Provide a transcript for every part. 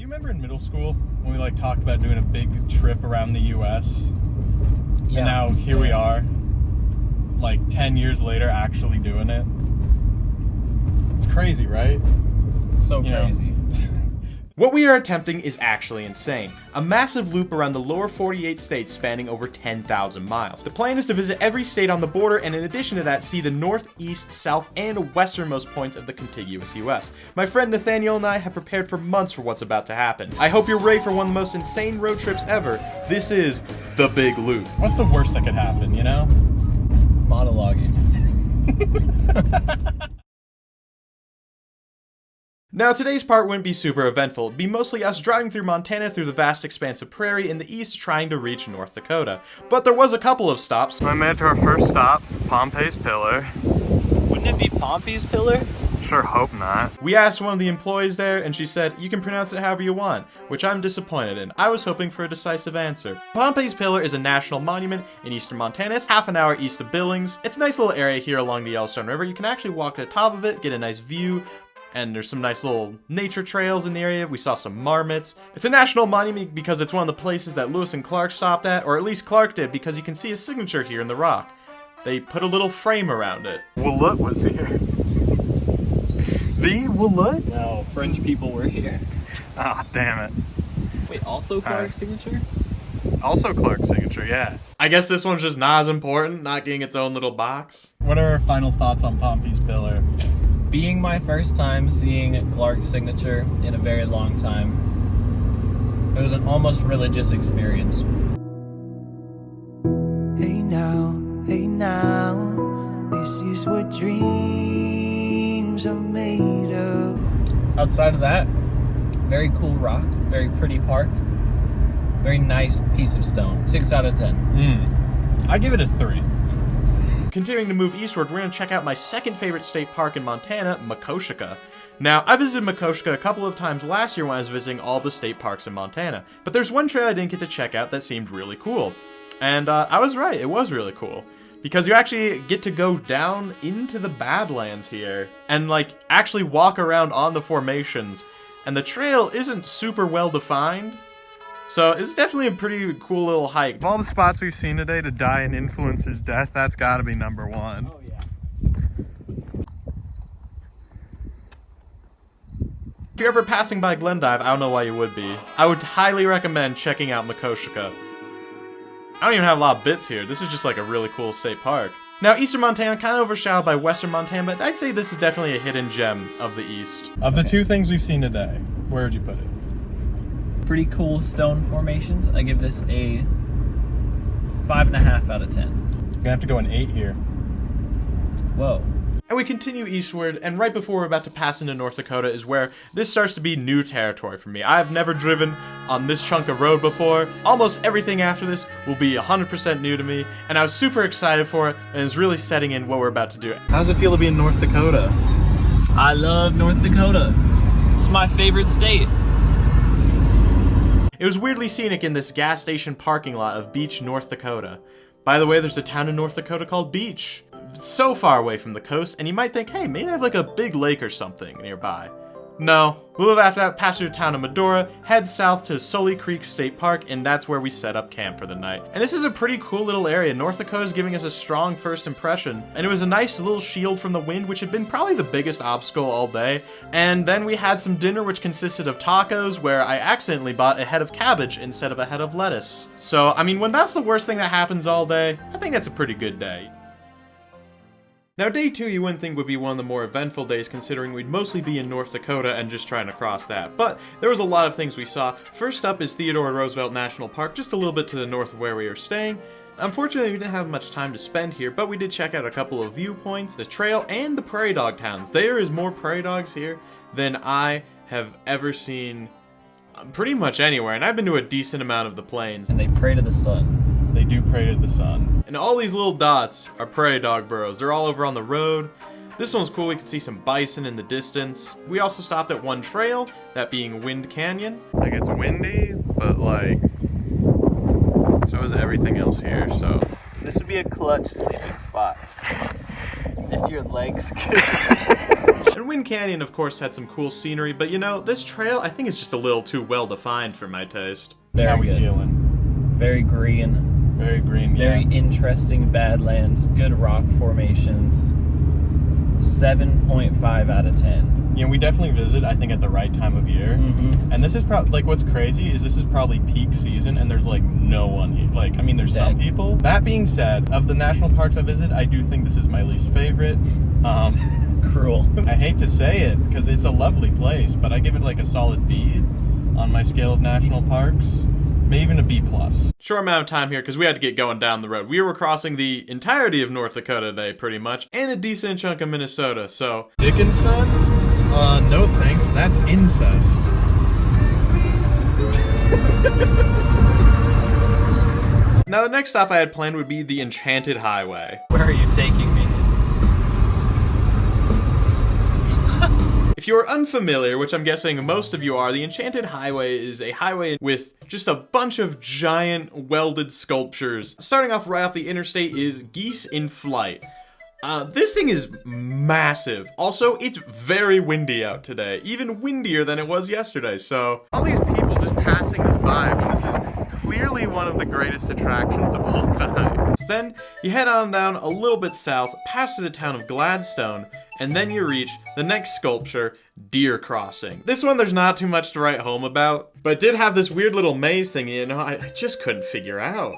remember in middle school when we like talked about doing a big trip around the U.S.? Yeah. And now here we are, like 10 years later, actually doing it. It's crazy, right? So crazy. What we are attempting is actually insane. A massive loop around the lower 48 states spanning over 10,000 miles. The plan is to visit every state on the border and in addition to that, see the north, east, south, and westernmost points of the contiguous US. My friend Nathaniel and I have prepared for months for what's about to happen. I hope you're ready for one of the most insane road trips ever. This is The Big Loop. What's the worst that could happen, you know? Monologuing. Now today's part wouldn't be super eventful, it'd be mostly us driving through Montana through the vast expanse of prairie in the east trying to reach North Dakota. But there was a couple of stops. I made it to our first stop, Pompey's Pillar. Wouldn't it be Pompey's Pillar? Sure hope not. We asked one of the employees there and she said, you can pronounce it however you want, which I'm disappointed in. I was hoping for a decisive answer. Pompey's Pillar is a national monument in eastern Montana. It's half an hour east of Billings. It's a nice little area here along the Yellowstone River. You can actually walk to the top of it, get a nice view, and there's some nice little nature trails in the area. We saw some marmots. It's a national monument because it's one of the places that Lewis and Clark stopped at, or at least Clark did, because you can see his signature here in the rock. They put a little frame around it. Willett was here. The Willett? No, French people were here. Ah, damn it. Wait, also Clark's signature? Also Clark's signature, yeah. I guess this one's just not as important, not getting its own little box. What are our final thoughts on Pompey's Pillar? Being my first time seeing Clark's signature in a very long time, it was an almost religious experience. Hey now, this is what dreams are made of. Outside of that, very cool rock, very pretty park, very nice piece of stone. 6 out of 10. I give it a 3. Continuing to move eastward, we're going to check out my second favorite state park in Montana, Makoshika. Now, I visited Makoshika a couple of times last year when I was visiting all the state parks in Montana, but there's one trail I didn't get to check out that seemed really cool. And I was right, it was really cool. Because you actually get to go down into the Badlands here, and like actually walk around on the formations, and the trail isn't super well defined. So it's definitely a pretty cool little hike. Of all the spots we've seen today to die an influencer's death, that's gotta be number 1. Oh, yeah. If you're ever passing by Glendive, I don't know why you would be. I would highly recommend checking out Makoshika. I don't even have a lot of bits here. This is just like a really cool state park. Now, eastern Montana kind of overshadowed by western Montana, but I'd say this is definitely a hidden gem of the east. Of the 2 things we've seen today, where would you put it? Pretty cool stone formations. I give this a 5.5 out of 10. You're gonna have to go an 8 here. Whoa. And we continue eastward, and right before we're about to pass into North Dakota is where this starts to be new territory for me. I've never driven on this chunk of road before. Almost everything after this will be 100% new to me, and I was super excited for it, and it's really setting in what we're about to do. How does it feel to be in North Dakota? I love North Dakota. It's my favorite state. It was weirdly scenic in this gas station parking lot of Beach, North Dakota. By the way, there's a town in North Dakota called Beach. It's so far away from the coast, and you might think, hey, maybe I have like a big lake or something nearby. No. We'll live after that, pass through the town of Medora, head south to Sully Creek State Park, and that's where we set up camp for the night. And this is a pretty cool little area. North Dakota is giving us a strong first impression, and it was a nice little shield from the wind, which had been probably the biggest obstacle all day. And then we had some dinner, which consisted of tacos, where I accidentally bought a head of cabbage instead of a head of lettuce. So, I mean, when that's the worst thing that happens all day, I think that's a pretty good day. Now, day 2 you wouldn't think would be one of the more eventful days considering we'd mostly be in North Dakota and just trying to cross that, but there was a lot of things we saw. First up is Theodore Roosevelt National Park, just a little bit to the north of where we were staying. Unfortunately, we didn't have much time to spend here, but we did check out a couple of viewpoints, the trail, and the prairie dog towns. There is more prairie dogs here than I have ever seen pretty much anywhere, and I've been to a decent amount of the plains. And they pray to the sun. They do pray to the sun. And all these little dots are prairie dog burrows. They're all over on the road. This one's cool. We could see some bison in the distance. We also stopped at one trail, that being Wind Canyon. Like, it's windy, but like, so is everything else here, so. This would be a clutch sleeping spot. If your legs could. And Wind Canyon, of course, had some cool scenery, but you know, this trail, I think is just a little too well defined for my taste. How Very we good. feeling? Very green. Very green, Very yeah. interesting badlands. Good rock formations. 7.5 out of 10. Yeah, we definitely visit, I think, at the right time of year. Mm-hmm. And this is probably, like, what's crazy is this is probably peak season, and there's, like, no one here. Like, I mean, there's some Dead. people. That being said, of the national parks I visit, I do think this is my least favorite. Cruel. I hate to say it, because it's a lovely place, but I give it, like, a solid B on my scale of national parks. Maybe even a B+. Short amount of time here because we had to get going down the road. We were crossing the entirety of North Dakota today, pretty much, and a decent chunk of Minnesota, so... Dickinson? No thanks. That's incest. Now, the next stop I had planned would be the Enchanted Highway. Where are you taking me? If you are unfamiliar, which I'm guessing most of you are, the Enchanted Highway is a highway with just a bunch of giant welded sculptures. Starting off right off the interstate is Geese in Flight. This thing is massive. Also, it's very windy out today, even windier than it was yesterday, so... All these people just passing this by when this is clearly one of the greatest attractions of all time. Then, you head on down a little bit south, past through the town of Gladstone, and then you reach the next sculpture, Deer Crossing. This one there's not too much to write home about, but it did have this weird little maze thing, you know, I just couldn't figure out.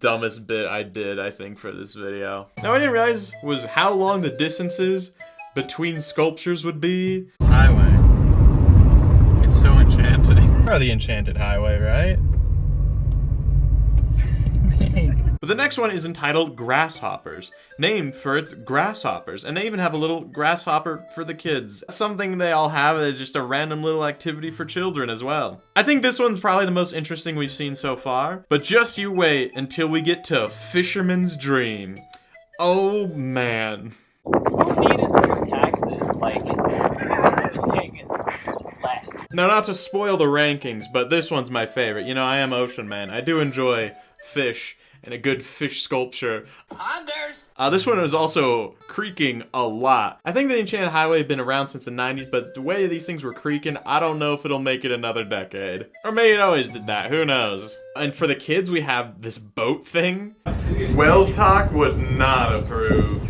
Dumbest bit I did, I think, for this video. Now, what I didn't realize was how long the distances between sculptures would be. Highway. It's so enchanting. Or the Enchanted Highway, right? But the next one is entitled Grasshoppers, named for its grasshoppers, and they even have a little grasshopper for the kids. Something they all have is just a random little activity for children as well. I think this one's probably the most interesting we've seen so far, but just you wait until we get to Fisherman's Dream. Oh man. Who needed their taxes, like, paying less? Now, not to spoil the rankings, but this one's my favorite. You know, I am Ocean Man. I do enjoy fish and a good fish sculpture. This one is also creaking a lot. I think the Enchanted Highway had been around since the 90s, but the way these things were creaking, I don't know if it'll make it another decade. Or maybe it always did that, who knows? And for the kids, we have this boat thing. Well Talk would not approve.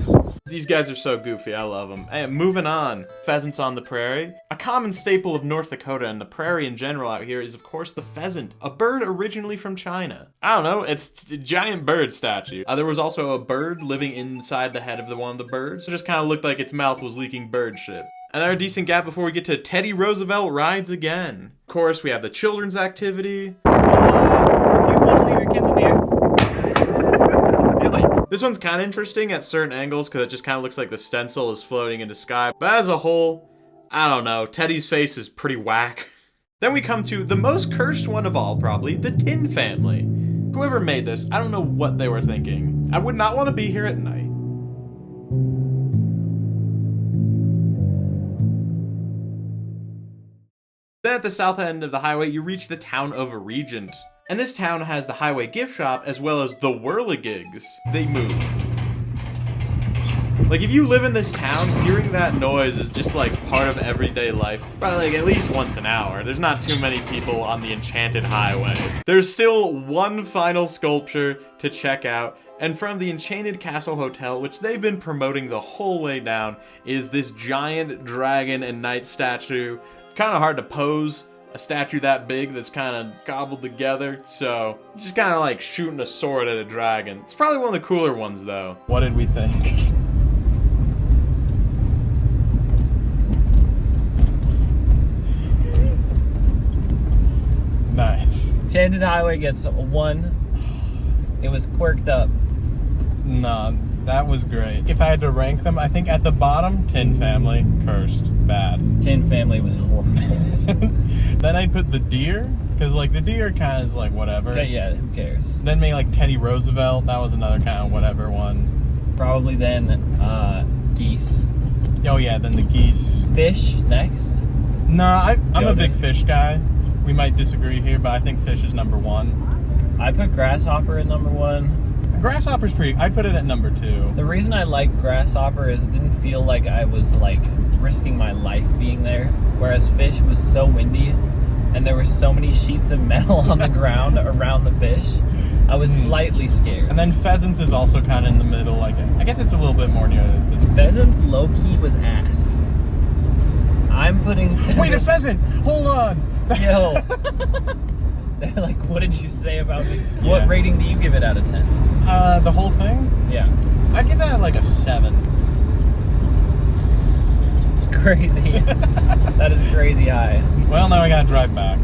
These guys are so goofy, I love them. Hey, moving on. Pheasants on the prairie. A common staple of North Dakota and the prairie in general out here is, of course, the pheasant, a bird originally from China. I don't know, it's a giant bird statue. There was also a bird living inside the head of one of the birds. It just kind of looked like its mouth was leaking bird shit. Another decent gap before we get to Teddy Roosevelt Rides Again. Of course, we have the children's activity. If you want to leave your kids in here, This one's kind of interesting at certain angles because it just kind of looks like the stencil is floating into sky. But as a whole, I don't know. Teddy's face is pretty whack. Then we come to the most cursed one of all, probably, the Tin Family. Whoever made this, I don't know what they were thinking. I would not want to be here at night. Then at the south end of the highway, you reach the town of Regent. And this town has the highway gift shop as well as the Whirligigs. They move. Like, if you live in this town, hearing that noise is just like part of everyday life. Probably like at least once an hour. There's not too many people on the Enchanted Highway. There's still one final sculpture to check out. And from the Enchanted Castle Hotel, which they've been promoting the whole way down, is this giant dragon and knight statue. It's kind of hard to pose a statue that big that's kind of cobbled together, so just kind of like shooting a sword at a dragon. It's probably one of the cooler ones, though. What did we think? Nice. Enchanted Highway gets a 1. It was quirked up. No, that was great. If I had to rank them, I think at the bottom, Tin Family, cursed, bad. Tin Family was horrible. Then I'd put the deer, because like the deer kind of is like whatever. Okay, yeah, who cares? Then maybe like Teddy Roosevelt, that was another kind of whatever one. Probably then geese. Oh yeah, then the geese. Fish next. Nah, I'm Go a big then. fish guy. We might disagree here, but I think fish is number 1. I put grasshopper at number 1. Grasshopper's pretty. I put it at number 2. The reason I like Grasshopper is it didn't feel like I was like risking my life being there, whereas Fish was so windy and there were so many sheets of metal on the ground around the fish. I was slightly scared. And then Pheasants is also kind of in the middle. Like, I guess it's a little bit more near the Pheasants low-key was ass. I'm putting Wait, a pheasant! Hold on! Yo. They're like, what did you say about me? Yeah. What rating do you give it out of 10? The whole thing? Yeah. I'd give that like a 7. Crazy. That is crazy high. Well, now I gotta drive back.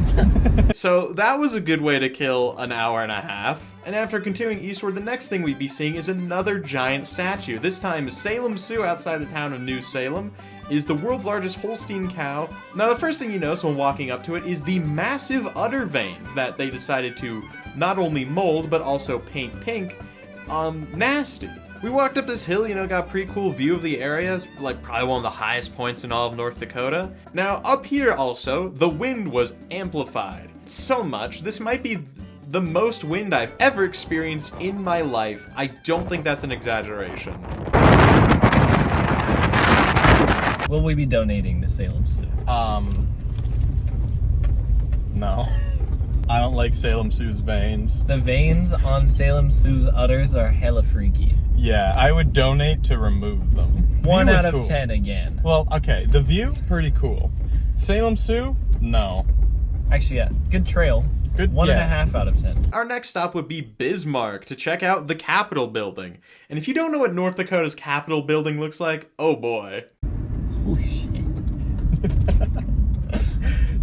So that was a good way to kill an hour and a half. And after continuing eastward, the next thing we'd be seeing is another giant statue. This time, Salem Sioux outside the town of New Salem is the world's largest Holstein cow. Now, the first thing you notice when walking up to it is the massive udder veins that they decided to not only mold, but also paint pink. Nasty. We walked up this hill, got a pretty cool view of the area. It's like probably one of the highest points in all of North Dakota. Now, up here also, the wind was amplified so much. This might be the most wind I've ever experienced in my life. I don't think that's an exaggeration. Will we be donating to Salem Sioux? No. I don't like Salem Sioux's veins. The veins on Salem Sioux's udders are hella freaky. Yeah, I would donate to remove them. 1 View is out of cool. 10 again. Well, okay, the view, pretty cool. Salem Sioux, no. Actually, yeah, good trail. Good, 1.5 out of 10. Our next stop would be Bismarck to check out the Capitol building. And if you don't know what North Dakota's Capitol building looks like, oh boy. Holy shit.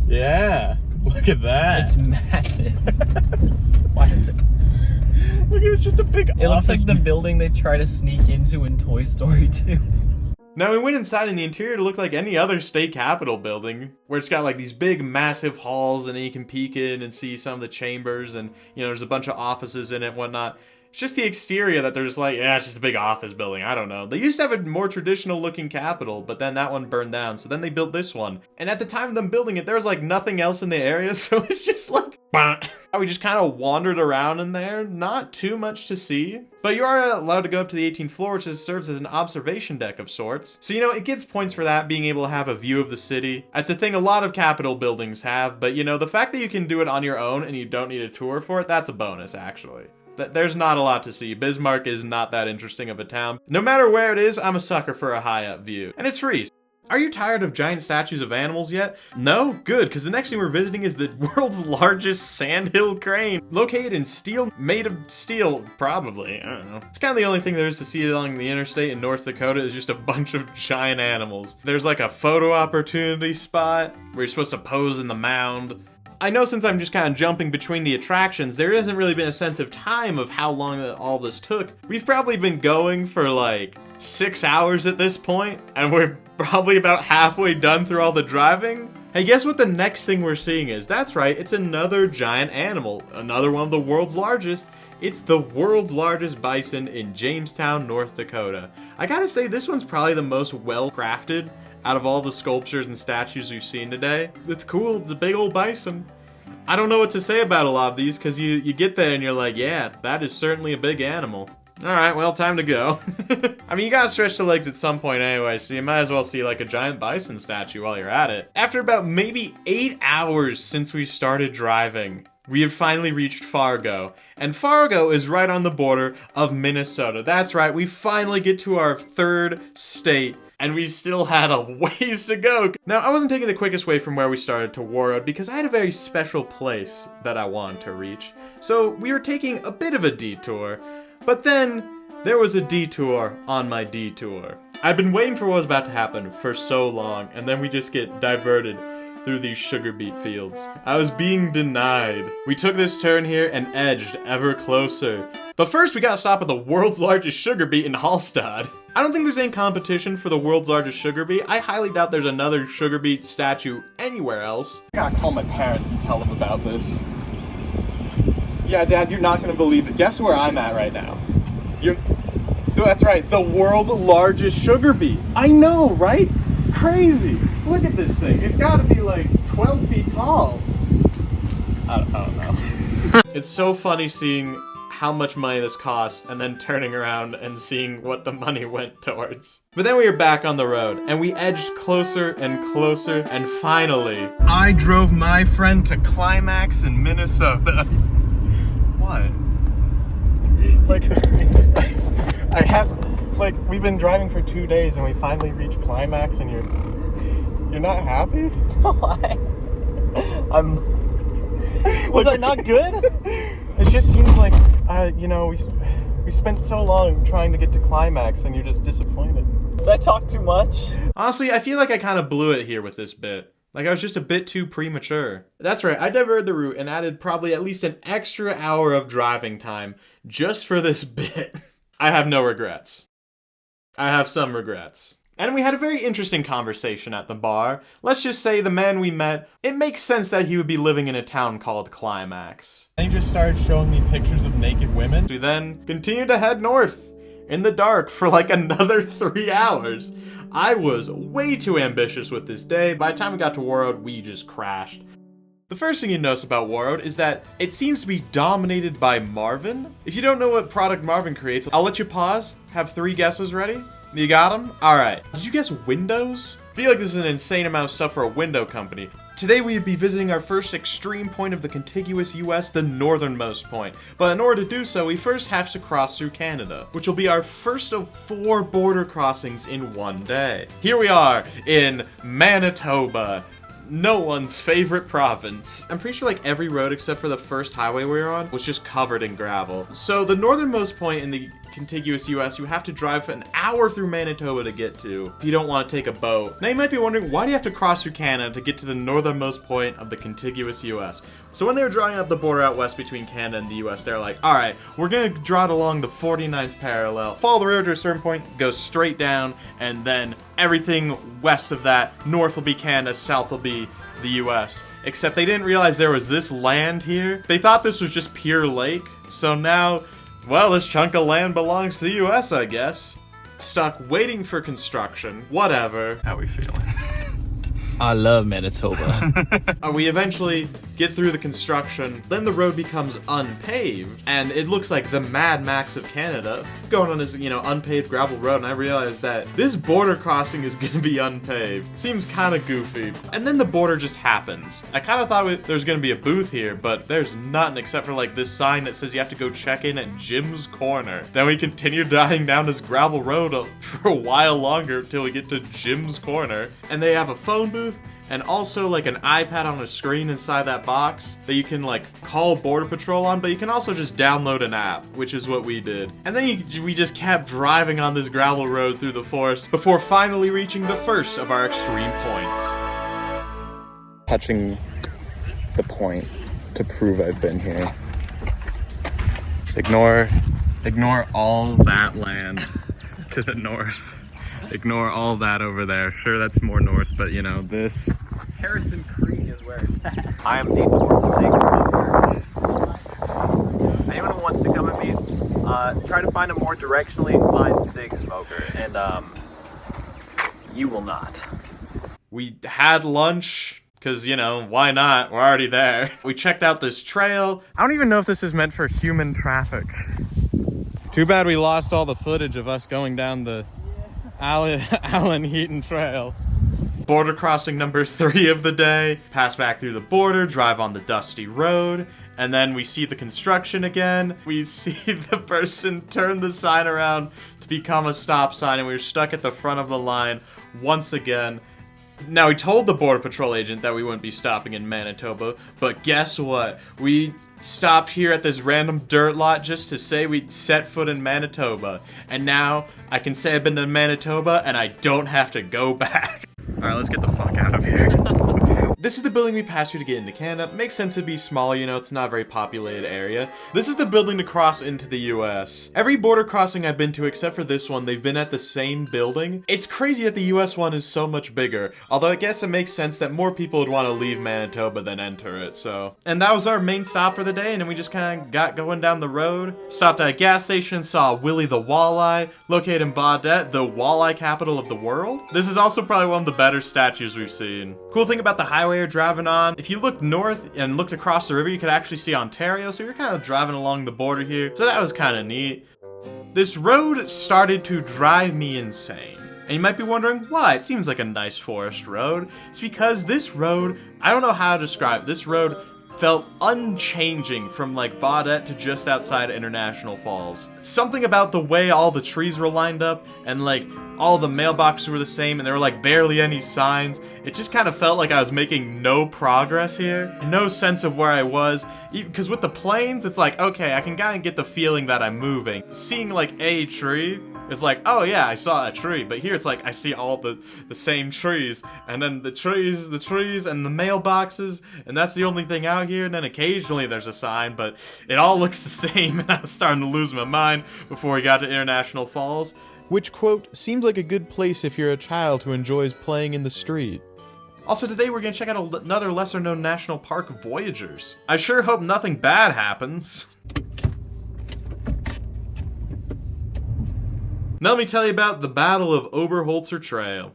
Yeah, look at that. It's massive. Why is it? Look, it's just a big It looks like office. the building they try to sneak into in Toy Story 2. Now we went inside and the interior looked like any other state capitol building, where it's got like these big massive halls and then you can peek in and see some of the chambers and there's a bunch of offices in it and whatnot. It's just the exterior that they're just like, yeah, it's just a big office building. I don't know. They used to have a more traditional looking capitol, but then that one burned down. So then they built this one. And at the time of them building it, there was like nothing else in the area. So it's just like, we just kind of wandered around in there. Not too much to see. But you are allowed to go up to the 18th floor, which serves as an observation deck of sorts. So, it gets points for that, being able to have a view of the city. That's a thing a lot of capitol buildings have. But, the fact that you can do it on your own and you don't need a tour for it, that's a bonus, actually. There's not a lot to see. Bismarck is not that interesting of a town. No matter where it is, I'm a sucker for a high-up view. And it's free. Are you tired of giant statues of animals yet? No? Good, because the next thing we're visiting is the world's largest sandhill crane. Located in steel, made of steel, probably, I don't know. It's kind of the only thing there is to see along the interstate in North Dakota is just a bunch of giant animals. There's like a photo opportunity spot where you're supposed to pose in the mound. I know since I'm just kind of jumping between the attractions, there hasn't really been a sense of time of how long all this took. We've probably been going for like 6 hours at this point, and we're probably about halfway done through all the driving. Hey, guess what the next thing we're seeing is? That's right, it's another giant animal. Another one of the world's largest. It's the world's largest bison in Jamestown, North Dakota. I gotta say, this one's probably the most well-crafted out of all the sculptures and statues we've seen today. It's cool, it's a big old bison. I don't know what to say about a lot of these, because you get there and you're like, yeah, that is certainly a big animal. Alright, well, time to go. I mean, you gotta stretch the legs at some point anyway, so you might as well see like a giant bison statue while you're at it. After about maybe 8 hours since we started driving, we have finally reached Fargo. And Fargo is right on the border of Minnesota. That's right, we finally get to our third state. And we still had a ways to go. Now, I wasn't taking the quickest way from where we started to Warroad because I had a very special place that I wanted to reach. So we were taking a bit of a detour, but then there was a detour on my detour. I've been waiting for what was about to happen for so long, and then we just get diverted through these sugar beet fields. I was being denied. We took this turn here and edged ever closer. But first we gotta stop at the world's largest sugar beet in Hallstatt. I don't think there's any competition for the world's largest sugar beet. I highly doubt there's another sugar beet statue anywhere else. I gotta call my parents and tell them about this. Yeah, Dad, you're not gonna believe it. Guess where I'm at right now? That's right, the world's largest sugar beet. I know, right? Crazy. Look at this thing. It's gotta be like 12 feet tall. I don't know. It's so funny seeing how much money this costs and then turning around and seeing what the money went towards. But then we were back on the road and we edged closer and closer, and finally, I drove my friend to Climax in Minnesota. What? Like, we've been driving for 2 days and we finally reached Climax, and you're not happy? Why? Was I not good? It just seems like, we spent so long trying to get to Climax and you're just disappointed. Did I talk too much? Honestly, I feel like I kind of blew it here with this bit. Like, I was just a bit too premature. That's right, I diverted the route and added probably at least an extra hour of driving time just for this bit. I have no regrets. I have some regrets. And we had a very interesting conversation at the bar. Let's just say the man we met, it makes sense that he would be living in a town called Climax. And he just started showing me pictures of naked women. We then continued to head north in the dark for like another 3 hours. I was way too ambitious with this day. By the time we got to Warroad, we just crashed. The first thing you notice about Warroad is that it seems to be dominated by Marvin. If you don't know what product Marvin creates, I'll let you pause, have 3 guesses ready. You got them? Alright. Did you guess Windows? I feel like this is an insane amount of stuff for a window company. Today we'd be visiting our first extreme point of the contiguous US, the northernmost point. But in order to do so, we first have to cross through Canada, which will be our first of 4 border crossings in one day. Here we are in Manitoba. No one's favorite province. I'm pretty sure like every road except for the first highway we were on was just covered in gravel. So the northernmost point in the contiguous US, you have to drive an hour through Manitoba to get to if you don't want to take a boat. Now you might be wondering, why do you have to cross through Canada to get to the northernmost point of the contiguous US? So when they were drawing up the border out west between Canada and the US, they're like, alright, we're gonna draw it along the 49th parallel, follow the road to a certain point, go straight down, and then everything west of that, north will be Canada, south will be the US. Except they didn't realize there was this land here. They thought this was just pure lake, so now, well, this chunk of land belongs to the US, I guess. Stuck waiting for construction. Whatever. How we feeling? I love Manitoba. We eventually get through the construction, then the road becomes unpaved, and it looks like the Mad Max of Canada, going on this, unpaved gravel road, and I realized that this border crossing is gonna be unpaved. Seems kinda goofy. And then the border just happens. I kinda thought there's gonna be a booth here, but there's nothing except for like this sign that says you have to go check in at Jim's Corner. Then we continue driving down this gravel road for a while longer until we get to Jim's Corner, and they have a phone booth, and also like an iPad on a screen inside that box that you can like call Border Patrol on, but you can also just download an app, which is what we did. And then we just kept driving on this gravel road through the forest before finally reaching the first of our extreme points. Touching the point to prove I've been here. Ignore all that land to the north. Ignore all that over there. Sure, that's more north, but this. Harrison Creek is where it's at. I am the North Sig smoker. Anyone who wants to come at me, try to find a more directionally inclined Sig smoker, and you will not. We had lunch, because, why not? We're already there. We checked out this trail. I don't even know if this is meant for human traffic. Too bad we lost all the footage of us going down the Allen Heaton Trail. Border crossing number 3 of the day. Pass back through the border, drive on the dusty road, and then we see the construction again. We see the person turn the sign around to become a stop sign, and we were stuck at the front of the line once again. Now, we told the Border Patrol agent that we wouldn't be stopping in Manitoba, but guess what? We stopped here at this random dirt lot just to say we'd set foot in Manitoba. And now, I can say I've been to Manitoba and I don't have to go back. Alright, let's get the fuck out of here. This is the building we passed through to get into Canada. Makes sense to be smaller, it's not a very populated area. This is the building to cross into the US. Every border crossing I've been to except for this one, they've been at the same building. It's crazy that the US one is so much bigger, although I guess it makes sense that more people would want to leave Manitoba than enter it, so. And that was our main stop for the day, and then we just kind of got going down the road. Stopped at a gas station, saw Willie the Walleye, located in Baudette, the walleye capital of the world. This is also probably one of the better statues we've seen. Cool thing about the highway highway you're driving on. If you looked north and looked across the river, you could actually see Ontario, so you're kind of driving along the border here. So that was kind of neat. This road started to drive me insane. And you might be wondering why. It seems like a nice forest road. It's because this road, I don't know how to describe it. This road felt unchanging from like Baudette to just outside International Falls. Something about the way all the trees were lined up and like all the mailboxes were the same and there were like barely any signs. It just kind of felt like I was making no progress here. No sense of where I was. Because with the planes, it's like, okay, I can kind of get the feeling that I'm moving. Seeing like a tree, it's like, oh yeah, I saw a tree. But here it's like, I see all the same trees. And then the trees, and the mailboxes. And that's the only thing out here. And then occasionally there's a sign, but it all looks the same. And I was starting to lose my mind before we got to International Falls. Which, quote, seems like a good place if you're a child who enjoys playing in the street. Also today we're gonna check out another lesser known national park, Voyageurs. I sure hope nothing bad happens. Now let me tell you about the Battle of Oberholzer Trail.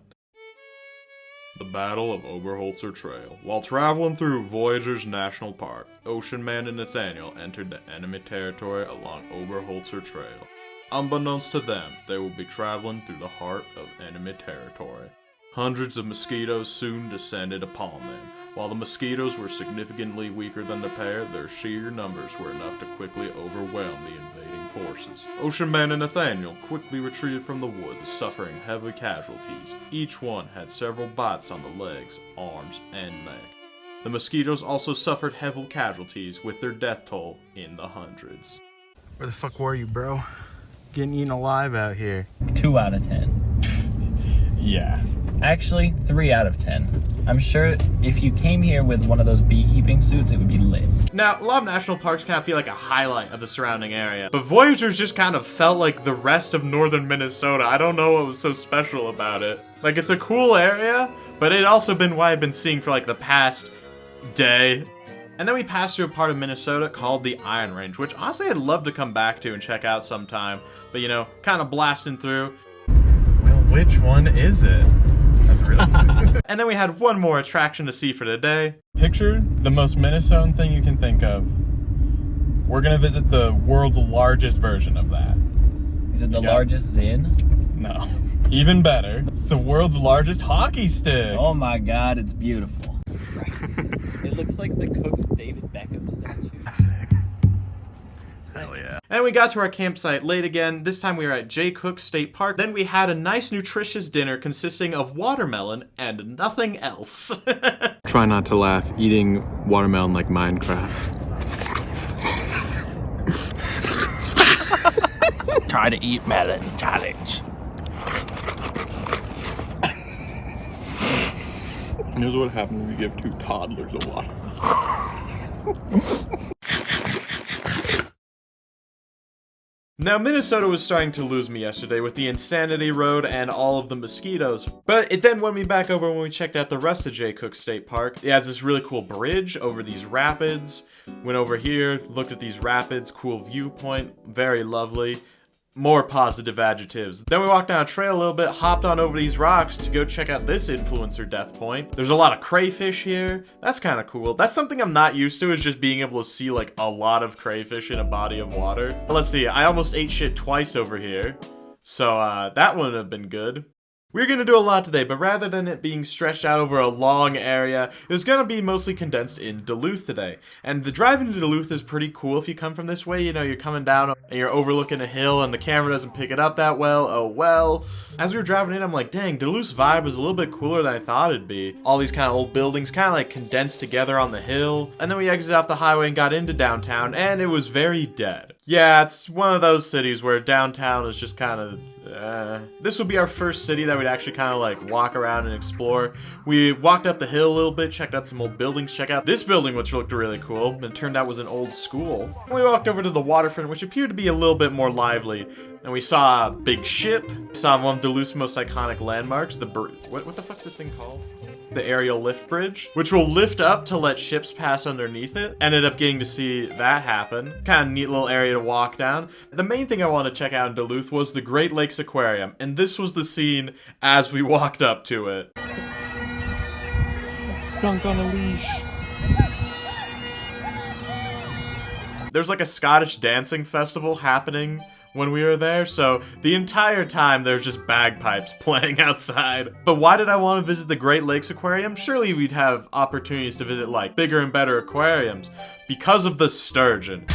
The Battle of Oberholzer Trail. While traveling through Voyageurs National Park, Ocean Man and Nathaniel entered the enemy territory along Oberholzer Trail. Unbeknownst to them, they will be traveling through the heart of enemy territory. Hundreds of mosquitoes soon descended upon them. While the mosquitoes were significantly weaker than the pair, their sheer numbers were enough to quickly overwhelm the invading forces. Ocean Man and Nathaniel quickly retreated from the woods, suffering heavy casualties. Each one had several bites on the legs, arms, and neck. The mosquitoes also suffered heavy casualties, with their death toll in the hundreds. Where the fuck were you, bro? Getting eaten alive out here. 2 out of 10. Yeah. Actually, 3 out of 10. I'm sure if you came here with one of those beekeeping suits, it would be lit. Now, a lot of national parks kind of feel like a highlight of the surrounding area, but Voyageurs just kind of felt like the rest of northern Minnesota. I don't know what was so special about it. Like, it's a cool area, but it also been what I've been seeing for like the past day. And then we passed through a part of Minnesota called the Iron Range, which honestly I'd love to come back to and check out sometime. But you know, kind of blasting through. Well, which one is it? That's really cool. And then we had one more attraction to see for today. Picture the most Minnesotan thing you can think of. We're gonna visit the world's largest version of that. Is it the largest Zin? No. Even better. It's the world's largest hockey stick. Oh my god, it's beautiful. It looks like the cooked David Beckham statue. That's sick. Hell yeah. And we got to our campsite late again. This time we were at Jay Cook State Park. Then we had a nice nutritious dinner consisting of watermelon and nothing else. Try not to laugh eating watermelon like Minecraft. Try to eat melon challenge. Here's what happens if you give 2 toddlers a water. Now, Minnesota was starting to lose me yesterday with the Insanity Road and all of the mosquitoes, but it then won me back over when we checked out the rest of Jay Cook State Park. It has this really cool bridge over these rapids. Went over here, looked at these rapids, cool viewpoint, very lovely. More positive adjectives. Then we walked down a trail a little bit, hopped on over these rocks to go check out this influencer death point. There's a lot of crayfish here. That's kind of cool. That's something I'm not used to, is just being able to see like a lot of crayfish in a body of water. Let's see, I almost ate shit twice over here. So that wouldn't have been good. We're going to do a lot today, but rather than it being stretched out over a long area, it's going to be mostly condensed in Duluth today. And the drive into Duluth is pretty cool if you come from this way. You know, you're coming down and you're overlooking a hill and the camera doesn't pick it up that well. Oh well. As we were driving in, I'm like, dang, Duluth's vibe was a little bit cooler than I thought it'd be. All these kind of old buildings kind of like condensed together on the hill. And then we exited off the highway and got into downtown, and it was very dead. Yeah, it's one of those cities where downtown is just kind of... This would be our first city that we'd actually kind of like walk around and explore. We walked up the hill a little bit, checked out some old buildings, checked out this building, which looked really cool. It turned out was an old school. We walked over to the waterfront, which appeared to be a little bit more lively. And we saw a big ship. Saw one of Duluth's most iconic landmarks, the what the fuck's this thing called? The aerial lift bridge, which will lift up to let ships pass underneath it. Ended up getting to see that happen. Kind of neat little area to walk down. The main thing I wanted to check out in Duluth was the Great Lakes Aquarium, and this was the scene as we walked up to it. skunk on a leash. There's like a Scottish dancing festival happening when we were there, so the entire time there's just bagpipes playing outside. But why did I want to visit the Great Lakes Aquarium? Surely we'd have opportunities to visit like bigger and better aquariums. Because of the sturgeon.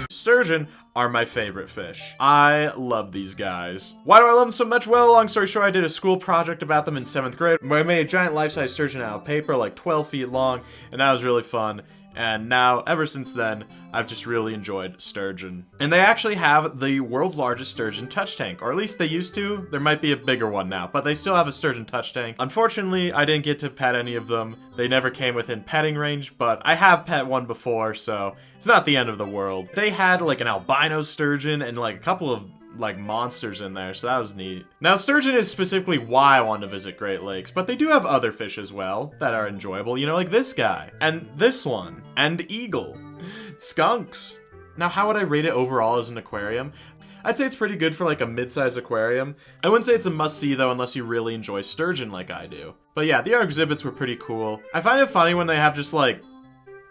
Sturgeon are my favorite fish. I love these guys. Why do I love them so much? Well, long story short, I did a school project about them in 7th grade where I made a giant life-size sturgeon out of paper, like 12 feet long, and that was really fun. And now, ever since then, I've just really enjoyed sturgeon. And they actually have the world's largest sturgeon touch tank, or at least they used to. There might be a bigger one now, but they still have a sturgeon touch tank. Unfortunately, I didn't get to pet any of them. They never came within petting range, but I have pet one before, so it's not the end of the world. They had like an albino sturgeon and like a couple of like monsters in there, so that was neat. Now, sturgeon is specifically why I want to visit Great Lakes, but they do have other fish as well that are enjoyable, you know, like this guy, and this one, and eagle, skunks. Now, how would I rate it overall as an aquarium? I'd say it's pretty good for like a mid-sized aquarium. I wouldn't say it's a must-see though unless you really enjoy sturgeon like I do. But yeah, the exhibits were pretty cool. I find it funny when they have just like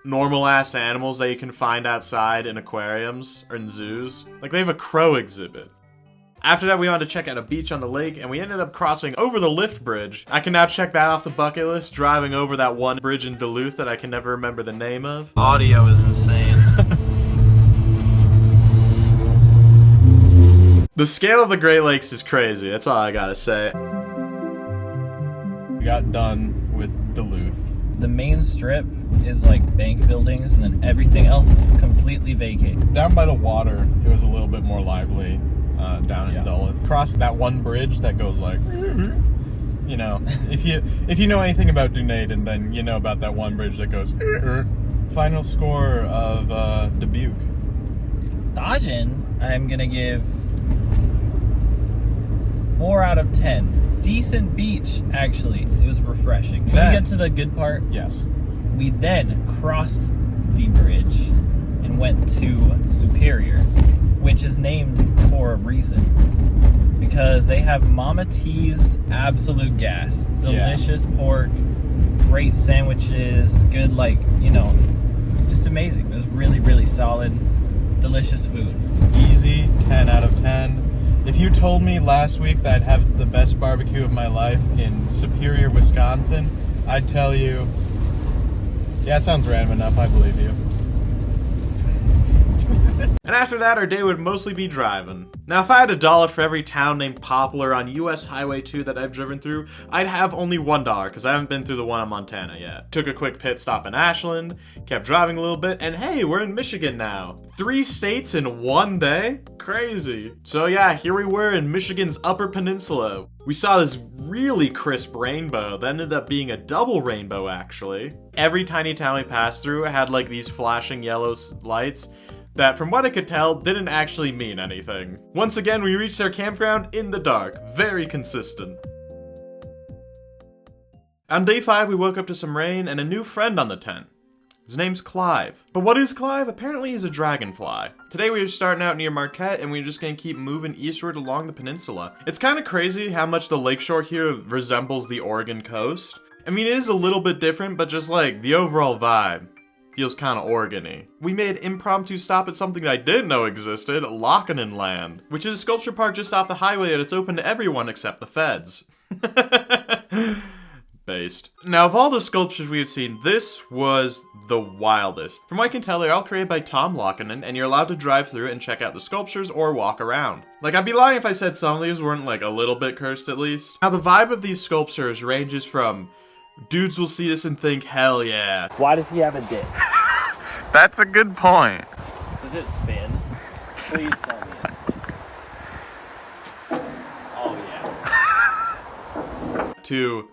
normal ass animals that you can find outside in aquariums or in zoos. Like they have a crow exhibit. After that, we wanted to check out a beach on the lake, and we ended up crossing over the lift bridge. I can now check that off the bucket list, driving over that one bridge in Duluth that I can never remember the name of. Audio is insane. The scale of the Great Lakes is crazy, that's all I gotta say. We got done with Duluth. The main strip is like bank buildings, and then everything else completely vacated. Down by the water, it was a little bit more lively down in Duluth. Crossed that one bridge that goes like, you know, if you know anything about Dunedin, then you know about that one bridge that goes. Final score of Dubuque. Dodgen, I'm gonna give 4 out of 10. Decent beach, actually. It was refreshing. When we get to the good part, Yes. we then crossed the bridge and went to Superior, which is named for a reason. Because they have Mama T's absolute gas. Delicious pork, great sandwiches, good, like, you know, just amazing. It was really, really solid, delicious food. Easy, 10 out of 10. If you told me last week that I'd have the best barbecue of my life in Superior, Wisconsin, I'd tell you, yeah, it sounds random enough, I believe you. And after that, our day would mostly be driving. Now, if I had $1 for every town named Poplar on US Highway 2 that I've driven through, I'd have only $1, because I haven't been through the one in Montana yet. Took a quick pit stop in Ashland, kept driving a little bit, and hey, we're in Michigan now. 3 states in one day? Crazy. So yeah, here we were in Michigan's Upper Peninsula. We saw this really crisp rainbow that ended up being a double rainbow, actually. Every tiny town we passed through had like these flashing yellow lights that, from what I could tell, didn't actually mean anything. Once again, we reached our campground in the dark. Very consistent. On day 5, we woke up to some rain and a new friend on the tent. His name's Clive. But what is Clive? Apparently he's a dragonfly. Today we were starting out near Marquette and we were just gonna keep moving eastward along the peninsula. It's kind of crazy how much the lakeshore here resembles the Oregon coast. I mean, it is a little bit different, but just like the overall vibe feels kind of Oregon-y. We made an impromptu stop at something that I didn't know existed, Lockinen Land, which is a sculpture park just off the highway that's open to everyone except the feds. Based. Now, of all the sculptures we have seen, this was the wildest. From what I can tell, they're all created by Tom Lockinen, and you're allowed to drive through and check out the sculptures or walk around. Like, I'd be lying if I said some of these weren't like a little bit cursed at least. Now, the vibe of these sculptures ranges from dudes will see this and think, hell yeah. Why does he have a dick? That's a good point. Does it spin? Please tell me it spins. Oh yeah. To,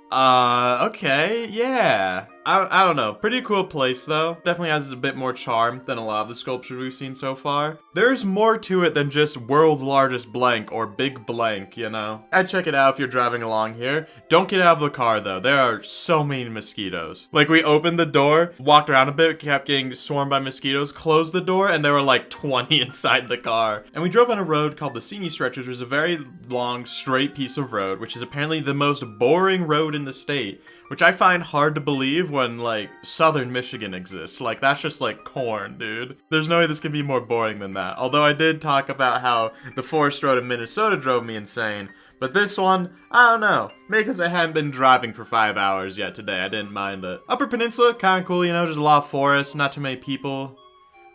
okay, yeah. I don't know. Pretty cool place, though. Definitely has a bit more charm than a lot of the sculptures we've seen so far. There's more to it than just world's largest blank or big blank, you know? I'd check it out if you're driving along here. Don't get out of the car, though. There are so many mosquitoes. Like, we opened the door, walked around a bit, kept getting swarmed by mosquitoes, closed the door, and there were like 20 inside the car. And we drove on a road called the Sini Stretch, which is a very long, straight piece of road, which is apparently the most boring road in the state, which I find hard to believe when, like, southern Michigan exists. Like, that's just, like, corn, dude. There's no way this could be more boring than that. Although I did talk about how the forest road in Minnesota drove me insane. But this one, I don't know. Maybe because I hadn't been driving for 5 hours yet today. I didn't mind it. Upper Peninsula, kind of cool, you know, just a lot of forest, not too many people.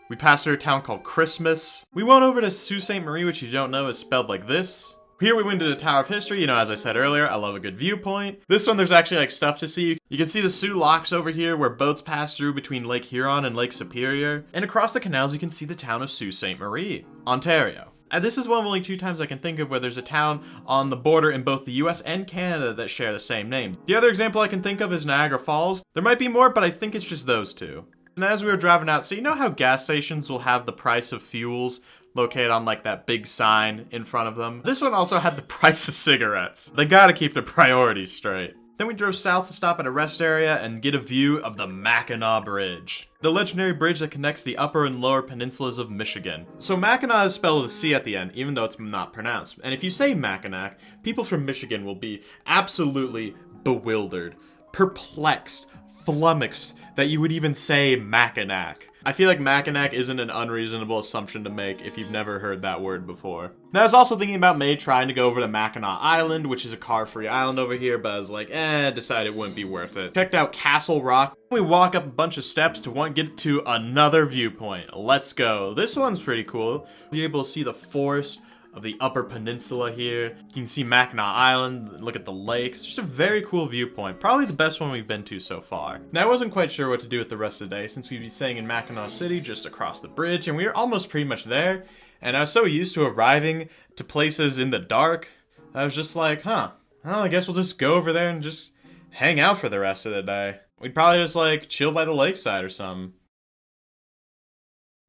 We passed through a town called Christmas. We went over to Sault Ste. Marie, which you don't know is spelled like this. Here we went to the Tower of History. You know, as I said earlier, I love a good viewpoint. This one, there's actually like stuff to see. You can see the Soo Locks over here where boats pass through between Lake Huron and Lake Superior. And across the canals, you can see the town of Sault Ste. Marie, Ontario. And this is one of only 2 times I can think of where there's a town on the border in both the US and Canada that share the same name. The other example I can think of is Niagara Falls. There might be more, but I think it's just those 2. And as we were driving out, so you know how gas stations will have the price of fuels located on like that big sign in front of them? This one also had the price of cigarettes. They gotta keep their priorities straight. Then we drove south to stop at a rest area and get a view of the Mackinac Bridge, the legendary bridge that connects the upper and lower peninsulas of Michigan. So Mackinac is spelled with a C at the end, even though it's not pronounced. And if you say Mackinac, people from Michigan will be absolutely bewildered, perplexed, flummoxed that you would even say Mackinac. I feel like Mackinac isn't an unreasonable assumption to make if you've never heard that word before. Now, I was also thinking about May trying to go over to Mackinac Island, which is a car-free island over here, but I was like, decided it wouldn't be worth it. Checked out Castle Rock. We walk up a bunch of steps to get to another viewpoint. Let's go. This one's pretty cool. You're able to see the forest of the Upper Peninsula here. You can see Mackinac Island, look at the lakes. Just a very cool viewpoint. Probably the best one we've been to so far. Now, I wasn't quite sure what to do with the rest of the day since we'd be staying in Mackinac City just across the bridge, and we were almost pretty much there. And I was so used to arriving to places in the dark, I was just like, well, I guess we'll just go over there and just hang out for the rest of the day. We'd probably just like chill by the lakeside or something.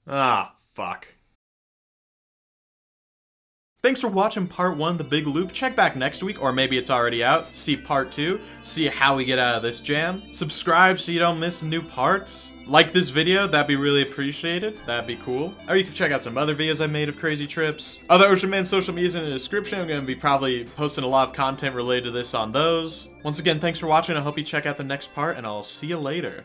Ah, fuck. Thanks for watching part 1 of The Big Loop. Check back next week, or maybe it's already out. See part 2. See how we get out of this jam. Subscribe so you don't miss new parts. Like this video, that'd be really appreciated. That'd be cool. Or you can check out some other videos I made of crazy trips. Other Ocean Man social medias in the description. I'm going to be probably posting a lot of content related to this on those. Once again, thanks for watching. I hope you check out the next part, and I'll see you later.